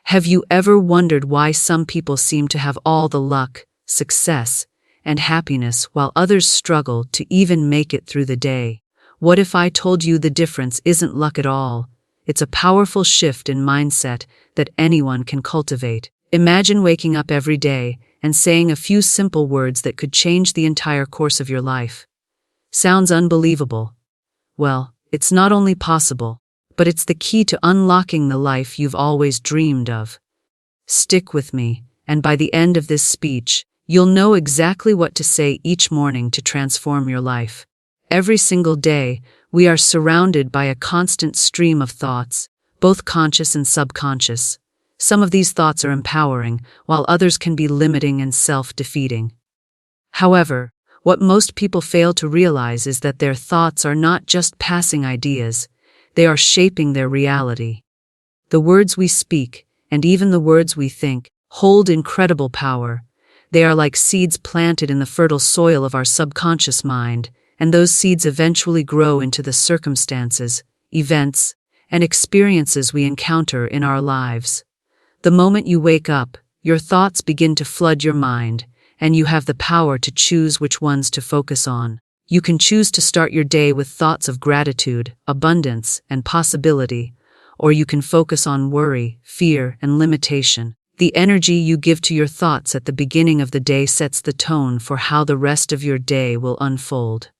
Have you ever wondered why some people seem to have all the luck, success, and happiness while others struggle to even make it through the day? What if I told you the difference isn't luck at all? It's a powerful shift in mindset that anyone can cultivate. Imagine waking up every day and saying a few simple words that could change the entire course of your life. Sounds unbelievable. Well, it's not only possible, but it's the key to unlocking the life you've always dreamed of. Stick with me, and by the end of this speech, you'll know exactly what to say each morning to transform your life. Every single day, we are surrounded by a constant stream of thoughts, both conscious and subconscious. Some of these thoughts are empowering, while others can be limiting and self-defeating. However, what most people fail to realize is that their thoughts are not just passing ideas, they are shaping their reality. The words we speak, and even the words we think, hold incredible power. They are like seeds planted in the fertile soil of our subconscious mind, and those seeds eventually grow into the circumstances, events, and experiences we encounter in our lives. The moment you wake up, your thoughts begin to flood your mind, and you have the power to choose which ones to focus on. You can choose to start your day with thoughts of gratitude, abundance, and possibility, or you can focus on worry, fear, and limitation. The energy you give to your thoughts at the beginning of the day sets the tone for how the rest of your day will unfold.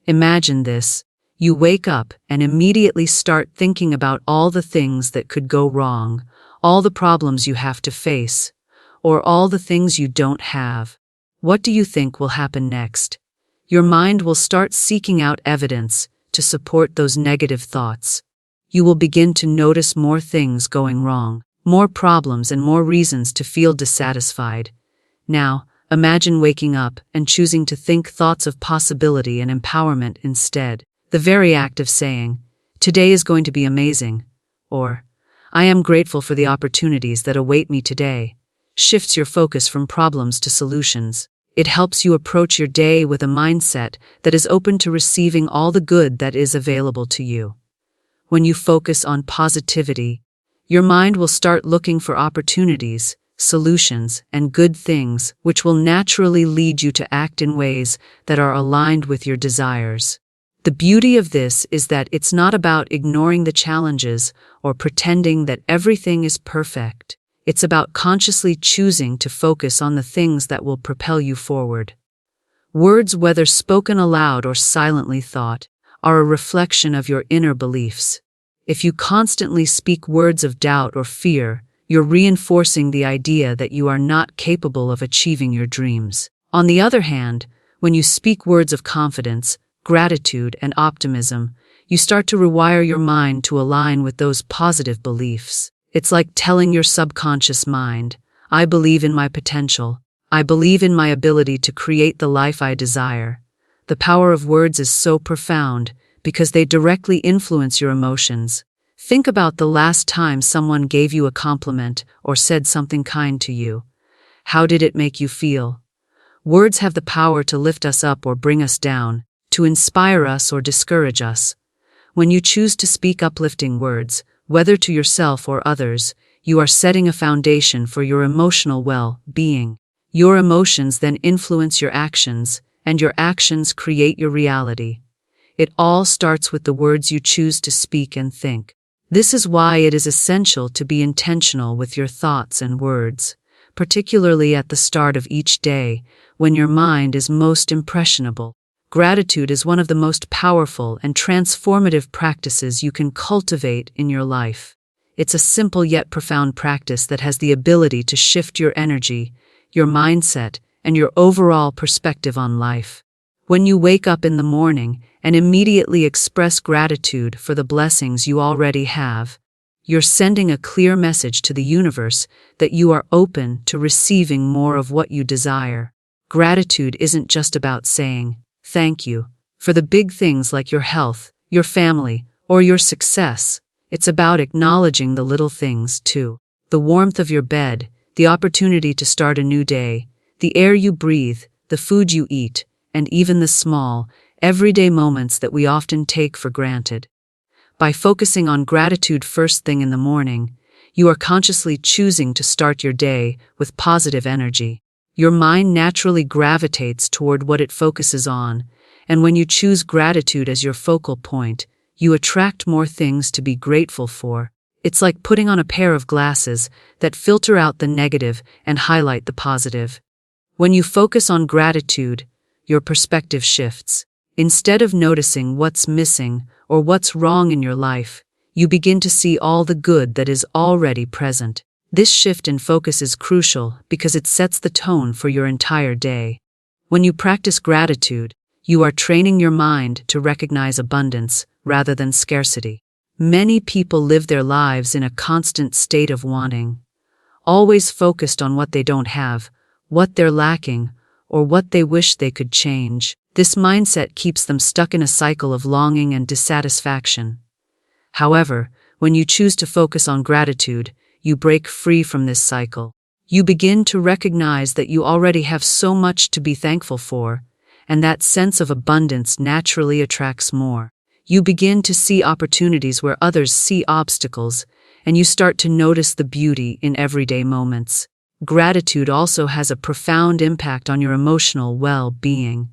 Imagine this. You wake up and immediately start thinking about all the things that could go wrong, all the problems you have to face, or all the things you don't have. What do you think will happen next? Your mind will start seeking out evidence to support those negative thoughts. You will begin to notice more things going wrong, more problems and more reasons to feel dissatisfied. Now, imagine waking up and choosing to think thoughts of possibility and empowerment instead. The very act of saying, "Today is going to be amazing," or "I am grateful for the opportunities that await me today," shifts your focus from problems to solutions. It helps you approach your day with a mindset that is open to receiving all the good that is available to you. When you focus on positivity, your mind will start looking for opportunities, solutions, and good things, which will naturally lead you to act in ways that are aligned with your desires. The beauty of this is that it's not about ignoring the challenges or pretending that everything is perfect. It's about consciously choosing to focus on the things that will propel you forward. Words, whether spoken aloud or silently thought, are a reflection of your inner beliefs. If you constantly speak words of doubt or fear, you're reinforcing the idea that you are not capable of achieving your dreams. On the other hand, when you speak words of confidence, gratitude, and optimism, you start to rewire your mind to align with those positive beliefs. It's like telling your subconscious mind, "I believe in my potential. I believe in my ability to create the life I desire." The power of words is so profound because they directly influence your emotions. Think about the last time someone gave you a compliment or said something kind to you. How did it make you feel? Words have the power to lift us up or bring us down, to inspire us or discourage us. When you choose to speak uplifting words, whether to yourself or others, you are setting a foundation for your emotional well-being. Your emotions then influence your actions, and your actions create your reality. It all starts with the words you choose to speak and think. This is why it is essential to be intentional with your thoughts and words, particularly at the start of each day, when your mind is most impressionable. Gratitude is one of the most powerful and transformative practices you can cultivate in your life. It's a simple yet profound practice that has the ability to shift your energy, your mindset, and your overall perspective on life. When you wake up in the morning and immediately express gratitude for the blessings you already have, you're sending a clear message to the universe that you are open to receiving more of what you desire. Gratitude isn't just about saying, "Thank you," for the big things like your health, your family, or your success. It's about acknowledging the little things too. The warmth of your bed, the opportunity to start a new day, the air you breathe, the food you eat, and even the small, everyday moments that we often take for granted. By focusing on gratitude first thing in the morning, You are consciously choosing to start your day with positive energy. Your mind naturally gravitates toward what it focuses on, and when you choose gratitude as your focal point, you attract more things to be grateful for. It's like putting on a pair of glasses that filter out the negative and highlight the positive. When you focus on gratitude, your perspective shifts. Instead of noticing what's missing or what's wrong in your life, you begin to see all the good that is already present. This shift in focus is crucial because it sets the tone for your entire day. When you practice gratitude, you are training your mind to recognize abundance rather than scarcity. Many people live their lives in a constant state of wanting, always focused on what they don't have, what they're lacking, or what they wish they could change. This mindset keeps them stuck in a cycle of longing and dissatisfaction. However, when you choose to focus on gratitude, you break free from this cycle. You begin to recognize that you already have so much to be thankful for, and that sense of abundance naturally attracts more. You begin to see opportunities where others see obstacles, and you start to notice the beauty in everyday moments. Gratitude also has a profound impact on your emotional well-being.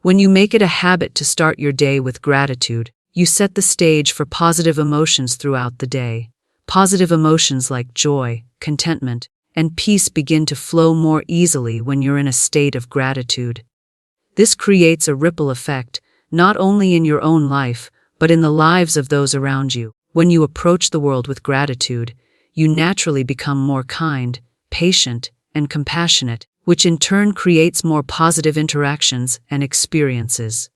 When you make it a habit to start your day with gratitude, you set the stage for positive emotions throughout the day. Positive emotions like joy, contentment, and peace begin to flow more easily when you're in a state of gratitude. This creates a ripple effect, not only in your own life, but in the lives of those around you. When you approach the world with gratitude, you naturally become more kind, patient, and compassionate, which in turn creates more positive interactions and experiences.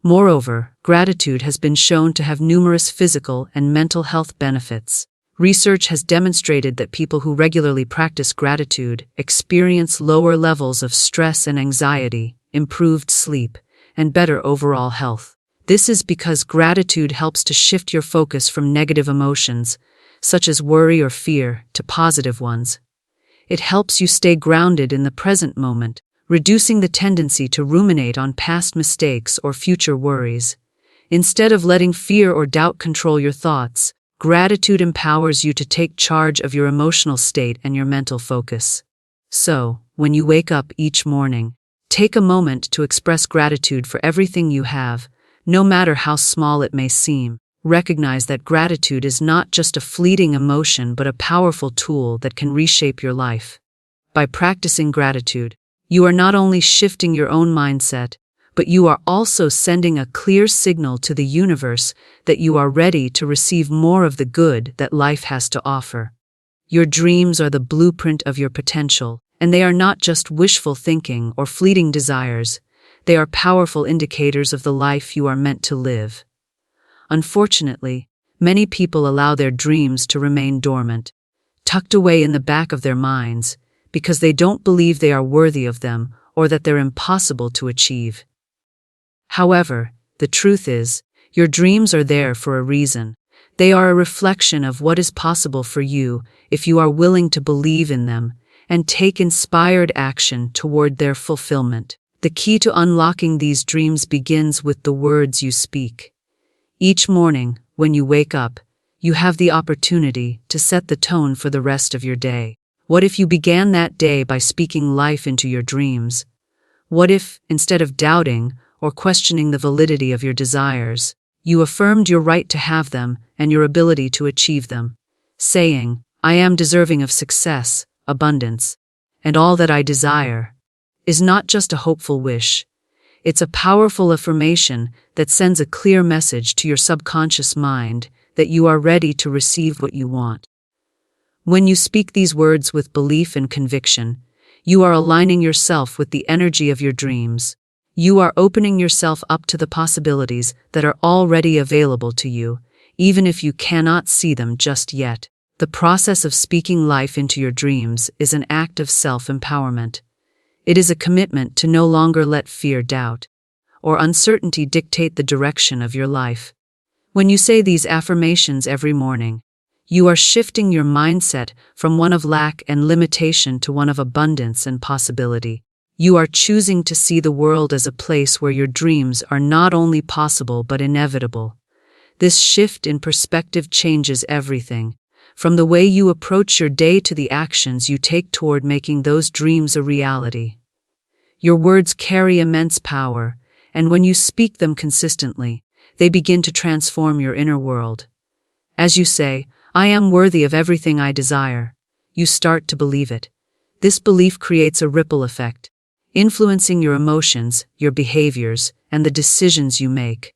Moreover, gratitude has been shown to have numerous physical and mental health benefits. Research has demonstrated that people who regularly practice gratitude experience lower levels of stress and anxiety, improved sleep, and better overall health. This is because gratitude helps to shift your focus from negative emotions, such as worry or fear, to positive ones. It helps you stay grounded in the present moment, reducing the tendency to ruminate on past mistakes or future worries. Instead of letting fear or doubt control your thoughts, gratitude empowers you to take charge of your emotional state and your mental focus. So, when you wake up each morning, take a moment to express gratitude for everything you have, no matter how small it may seem. Recognize that gratitude is not just a fleeting emotion but a powerful tool that can reshape your life. By practicing gratitude, you are not only shifting your own mindset, but you are also sending a clear signal to the universe that you are ready to receive more of the good that life has to offer. Your dreams are the blueprint of your potential, and they are not just wishful thinking or fleeting desires. They are powerful indicators of the life you are meant to live. Unfortunately, many people allow their dreams to remain dormant, tucked away in the back of their minds, because they don't believe they are worthy of them or that they're impossible to achieve. However, the truth is, your dreams are there for a reason. They are a reflection of what is possible for you if you are willing to believe in them and take inspired action toward their fulfillment. The key to unlocking these dreams begins with the words you speak. Each morning, when you wake up, you have the opportunity to set the tone for the rest of your day. What if you began that day by speaking life into your dreams? What if, instead of doubting or questioning the validity of your desires, you affirmed your right to have them and your ability to achieve them, saying, "I am deserving of success, abundance, and all that I desire," is not just a hopeful wish. It's a powerful affirmation that sends a clear message to your subconscious mind that you are ready to receive what you want. When you speak these words with belief and conviction, you are aligning yourself with the energy of your dreams. You are opening yourself up to the possibilities that are already available to you, even if you cannot see them just yet. The process of speaking life into your dreams is an act of self-empowerment. It is a commitment to no longer let fear, doubt, or uncertainty dictate the direction of your life. When you say these affirmations every morning, you are shifting your mindset from one of lack and limitation to one of abundance and possibility. You are choosing to see the world as a place where your dreams are not only possible but inevitable. This shift in perspective changes everything. from the way you approach your day to the actions you take toward making those dreams a reality. Your words carry immense power, and when you speak them consistently, they begin to transform your inner world. As you say, "I am worthy of everything I desire," you start to believe it. This belief creates a ripple effect, influencing your emotions, your behaviors, and the decisions you make.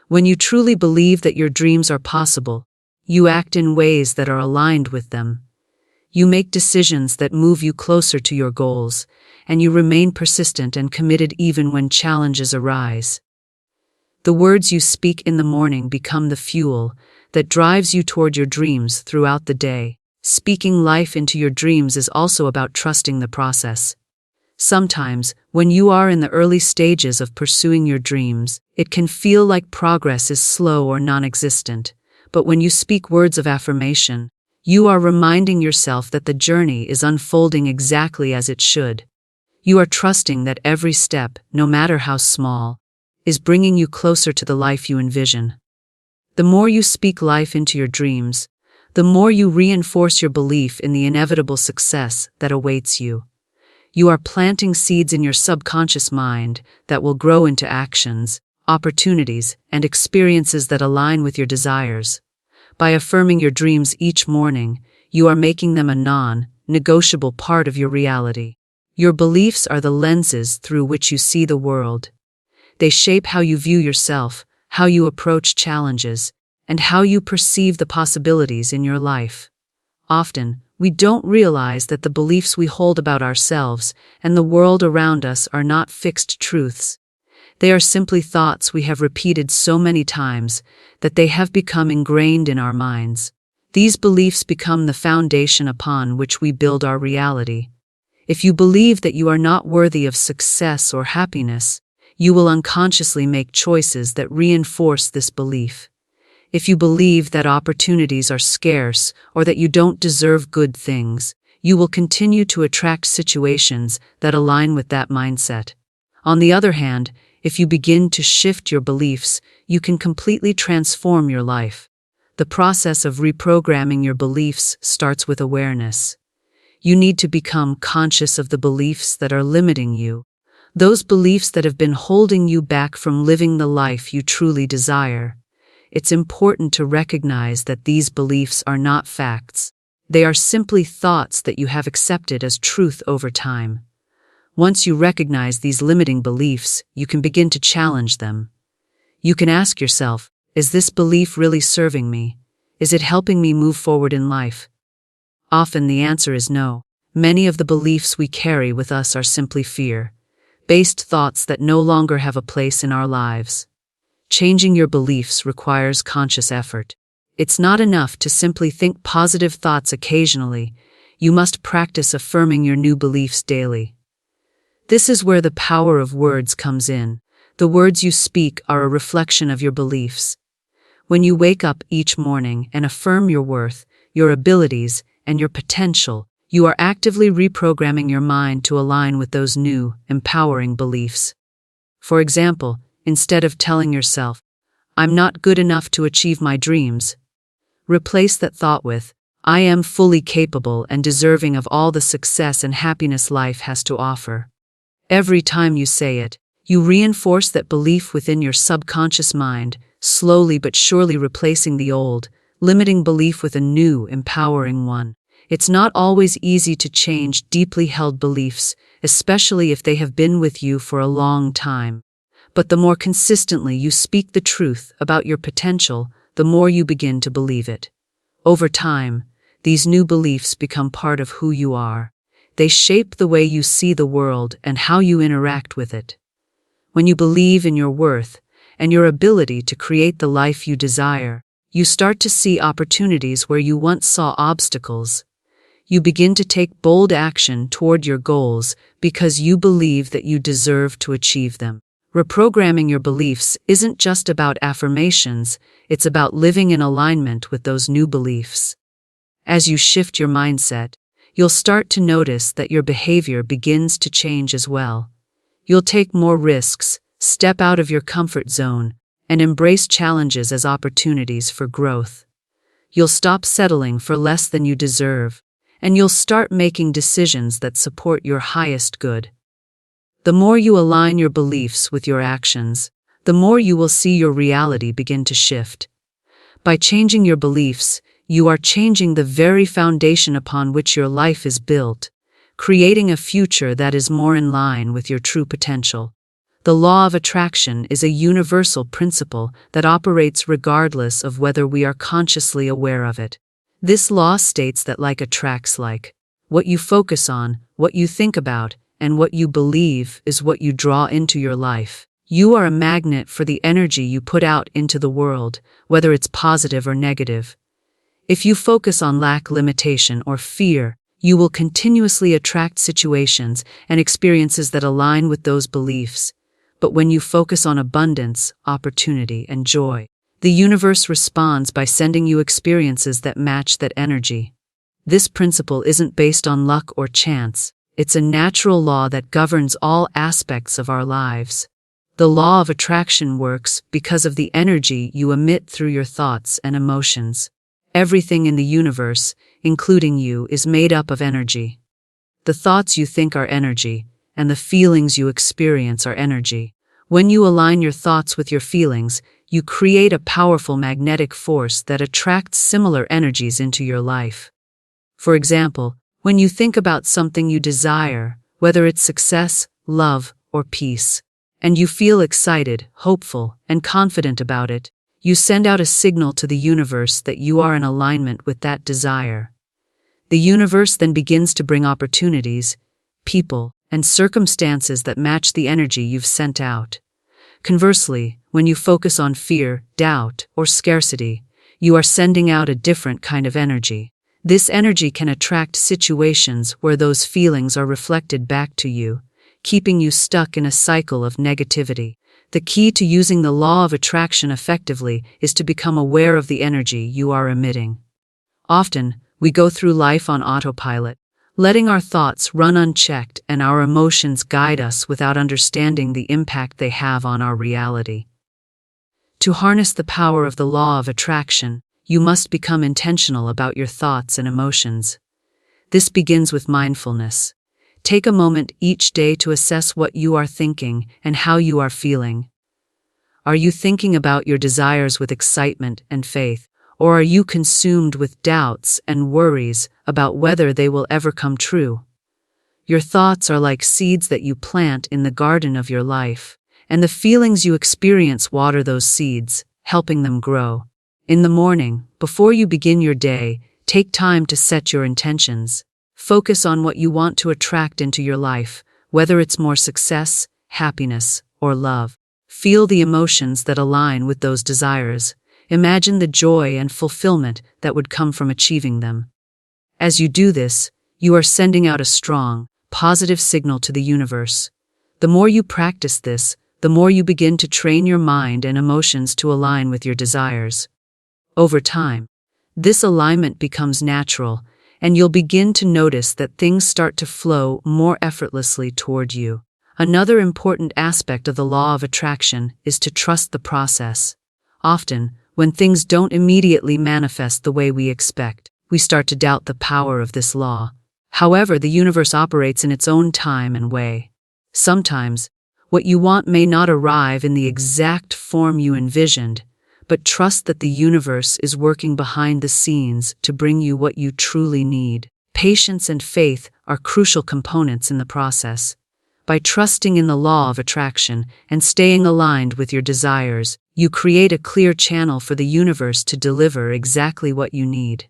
When you truly believe that your dreams are possible, you act in ways that are aligned with them. You make decisions that move you closer to your goals, and you remain persistent and committed even when challenges arise. The words you speak in the morning become the fuel that drives you toward your dreams throughout the day. Speaking life into your dreams is also about trusting the process. Sometimes, when you are in the early stages of pursuing your dreams, it can feel like progress is slow or non-existent. But when you speak words of affirmation, you are reminding yourself that the journey is unfolding exactly as it should. You are trusting that every step, no matter how small, is bringing you closer to the life you envision. The more you speak life into your dreams, the more you reinforce your belief in the inevitable success that awaits you. You are planting seeds in your subconscious mind that will grow into actions, opportunities, and experiences that align with your desires. By affirming your dreams each morning, you are making them a non-negotiable part of your reality. Your beliefs are the lenses through which you see the world. They shape how you view yourself, how you approach challenges, and how you perceive the possibilities in your life. Often, we don't realize that the beliefs we hold about ourselves and the world around us are not fixed truths. They are simply thoughts we have repeated so many times that they have become ingrained in our minds. These beliefs become the foundation upon which we build our reality. If you believe that you are not worthy of success or happiness, you will unconsciously make choices that reinforce this belief. If you believe that opportunities are scarce or that you don't deserve good things, you will continue to attract situations that align with that mindset. On the other hand, if you begin to shift your beliefs, you can completely transform your life. The process of reprogramming your beliefs starts with awareness. You need to become conscious of the beliefs that are limiting you, those beliefs that have been holding you back from living the life you truly desire. It's important to recognize that these beliefs are not facts. They are simply thoughts that you have accepted as truth over time. Once you recognize these limiting beliefs, you can begin to challenge them. You can ask yourself, is this belief really serving me? Is it helping me move forward in life? Often the answer is no. Many of the beliefs we carry with us are simply fear-based thoughts that no longer have a place in our lives. Changing your beliefs requires conscious effort. It's not enough to simply think positive thoughts occasionally. You must practice affirming your new beliefs daily. This is where the power of words comes in. The words you speak are a reflection of your beliefs. When you wake up each morning and affirm your worth, your abilities, and your potential, you are actively reprogramming your mind to align with those new, empowering beliefs. For example, instead of telling yourself, "I'm not good enough to achieve my dreams," replace that thought with, "I am fully capable and deserving of all the success and happiness life has to offer." Every time you say it, you reinforce that belief within your subconscious mind, slowly but surely replacing the old, limiting belief with a new, empowering one. It's not always easy to change deeply held beliefs, especially if they have been with you for a long time. But the more consistently you speak the truth about your potential, the more you begin to believe it. Over time, these new beliefs become part of who you are. They shape the way you see the world and how you interact with it. When you believe in your worth and your ability to create the life you desire, you start to see opportunities where you once saw obstacles. You begin to take bold action toward your goals because you believe that you deserve to achieve them. Reprogramming your beliefs isn't just about affirmations, it's about living in alignment with those new beliefs. As you shift your mindset, you'll start to notice that your behavior begins to change as well. You'll take more risks, step out of your comfort zone, and embrace challenges as opportunities for growth. You'll stop settling for less than you deserve, and you'll start making decisions that support your highest good. The more you align your beliefs with your actions, the more you will see your reality begin to shift. By changing your beliefs, you are changing the very foundation upon which your life is built, creating a future that is more in line with your true potential. The law of attraction is a universal principle that operates regardless of whether we are consciously aware of it. This law states that like attracts like. What you focus on, what you think about, and what you believe is what you draw into your life. You are a magnet for the energy you put out into the world, whether it's positive or negative. If you focus on lack, limitation, or fear, you will continuously attract situations and experiences that align with those beliefs. But when you focus on abundance, opportunity, and joy, the universe responds by sending you experiences that match that energy. This principle isn't based on luck or chance. It's a natural law that governs all aspects of our lives. The law of attraction works because of the energy you emit through your thoughts and emotions. Everything in the universe, including you, is made up of energy. The thoughts you think are energy, and the feelings you experience are energy. When you align your thoughts with your feelings, you create a powerful magnetic force that attracts similar energies into your life. For example, when you think about something you desire, whether it's success, love, or peace, and you feel excited, hopeful, and confident about it, you send out a signal to the universe that you are in alignment with that desire. The universe then begins to bring opportunities, people, and circumstances that match the energy you've sent out. Conversely, when you focus on fear, doubt, or scarcity, you are sending out a different kind of energy. This energy can attract situations where those feelings are reflected back to you, keeping you stuck in a cycle of negativity. The key to using the law of attraction effectively is to become aware of the energy you are emitting. Often, we go through life on autopilot, letting our thoughts run unchecked and our emotions guide us without understanding the impact they have on our reality. To harness the power of the law of attraction, you must become intentional about your thoughts and emotions. This begins with mindfulness. Take a moment each day to assess what you are thinking and how you are feeling. Are you thinking about your desires with excitement and faith, or are you consumed with doubts and worries about whether they will ever come true? Your thoughts are like seeds that you plant in the garden of your life, and the feelings you experience water those seeds, helping them grow. In the morning, before you begin your day, take time to set your intentions. Focus on what you want to attract into your life, whether it's more success, happiness, or love. Feel the emotions that align with those desires. Imagine the joy and fulfillment that would come from achieving them. As you do this, you are sending out a strong, positive signal to the universe. The more you practice this, the more you begin to train your mind and emotions to align with your desires. Over time, this alignment becomes natural, and you'll begin to notice that things start to flow more effortlessly toward you. Another important aspect of the law of attraction is to trust the process. Often, when things don't immediately manifest the way we expect, we start to doubt the power of this law. However, the universe operates in its own time and way. Sometimes, what you want may not arrive in the exact form you envisioned, but trust that the universe is working behind the scenes to bring you what you truly need. Patience and faith are crucial components in the process. By trusting in the law of attraction and staying aligned with your desires, you create a clear channel for the universe to deliver exactly what you need.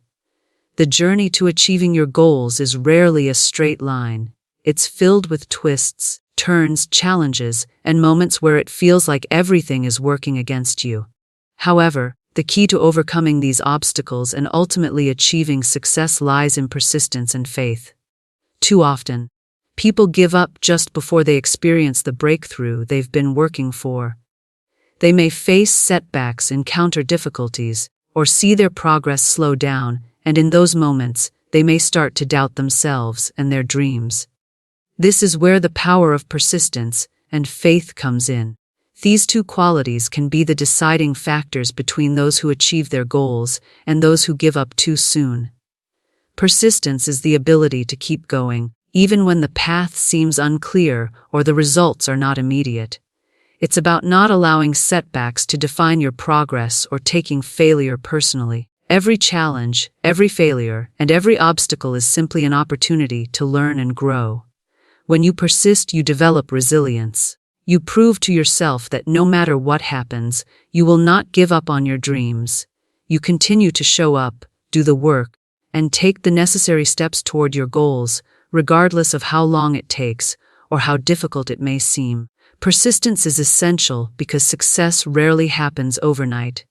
The journey to achieving your goals is rarely a straight line. It's filled with twists, turns, challenges, and moments where it feels like everything is working against you. However, the key to overcoming these obstacles and ultimately achieving success lies in persistence and faith. Too often, people give up just before they experience the breakthrough they've been working for. They may face setbacks, encounter difficulties, or see their progress slow down, and in those moments, they may start to doubt themselves and their dreams. This is where the power of persistence and faith comes in. These two qualities can be the deciding factors between those who achieve their goals and those who give up too soon. Persistence is the ability to keep going, even when the path seems unclear or the results are not immediate. It's about not allowing setbacks to define your progress or taking failure personally. Every challenge, every failure, and every obstacle is simply an opportunity to learn and grow. When you persist, you develop resilience. You prove to yourself that no matter what happens, you will not give up on your dreams. You continue to show up, do the work, and take the necessary steps toward your goals, regardless of how long it takes or how difficult it may seem. Persistence is essential because success rarely happens overnight.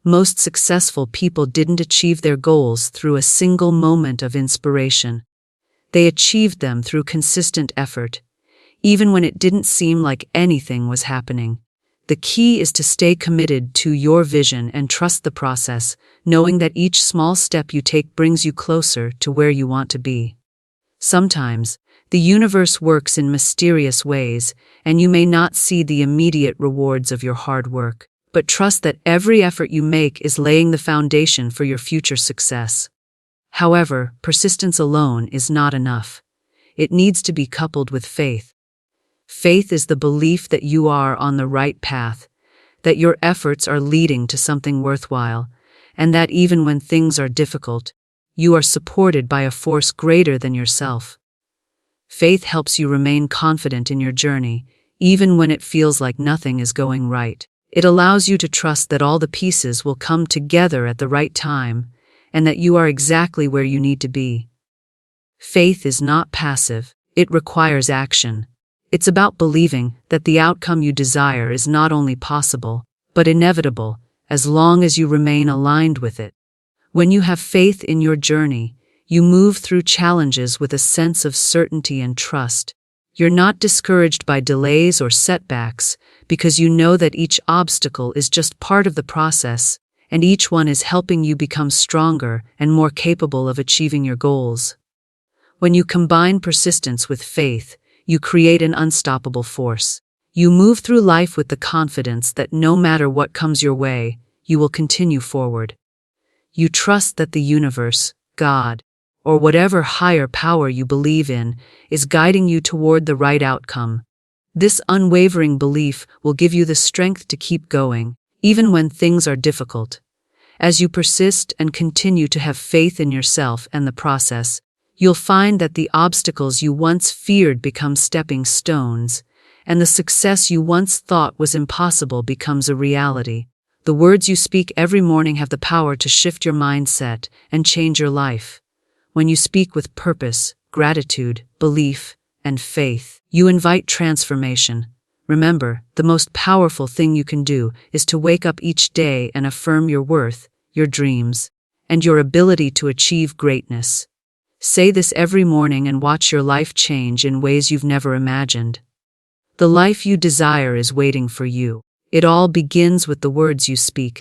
Most successful people didn't achieve their goals through a single moment of inspiration. They achieved them through consistent effort, even when it didn't seem like anything was happening. The key is to stay committed to your vision and trust the process, knowing that each small step you take brings you closer to where you want to be. Sometimes, the universe works in mysterious ways, and you may not see the immediate rewards of your hard work, but trust that every effort you make is laying the foundation for your future success. However, persistence alone is not enough. It needs to be coupled with faith. Faith is the belief that you are on the right path, that your efforts are leading to something worthwhile, and that even when things are difficult, you are supported by a force greater than yourself. Faith helps you remain confident in your journey, even when it feels like nothing is going right. It allows you to trust that all the pieces will come together at the right time, and that you are exactly where you need to be. Faith is not passive, it requires action. It's about believing that the outcome you desire is not only possible, but inevitable, as long as you remain aligned with it. When you have faith in your journey, you move through challenges with a sense of certainty and trust. You're not discouraged by delays or setbacks because you know that each obstacle is just part of the process, and each one is helping you become stronger and more capable of achieving your goals. When you combine persistence with faith, you create an unstoppable force. You move through life with the confidence that no matter what comes your way, you will continue forward. You trust that the universe, God, or whatever higher power you believe in, is guiding you toward the right outcome. This unwavering belief will give you the strength to keep going, even when things are difficult. As you persist and continue to have faith in yourself and the process, you'll find that the obstacles you once feared become stepping stones, and the success you once thought was impossible becomes a reality. The words you speak every morning have the power to shift your mindset and change your life. When you speak with purpose, gratitude, belief, and faith, you invite transformation. Remember, the most powerful thing you can do is to wake up each day and affirm your worth, your dreams, and your ability to achieve greatness. Say this every morning and watch your life change in ways you've never imagined. The life you desire is waiting for you. It all begins with the words you speak.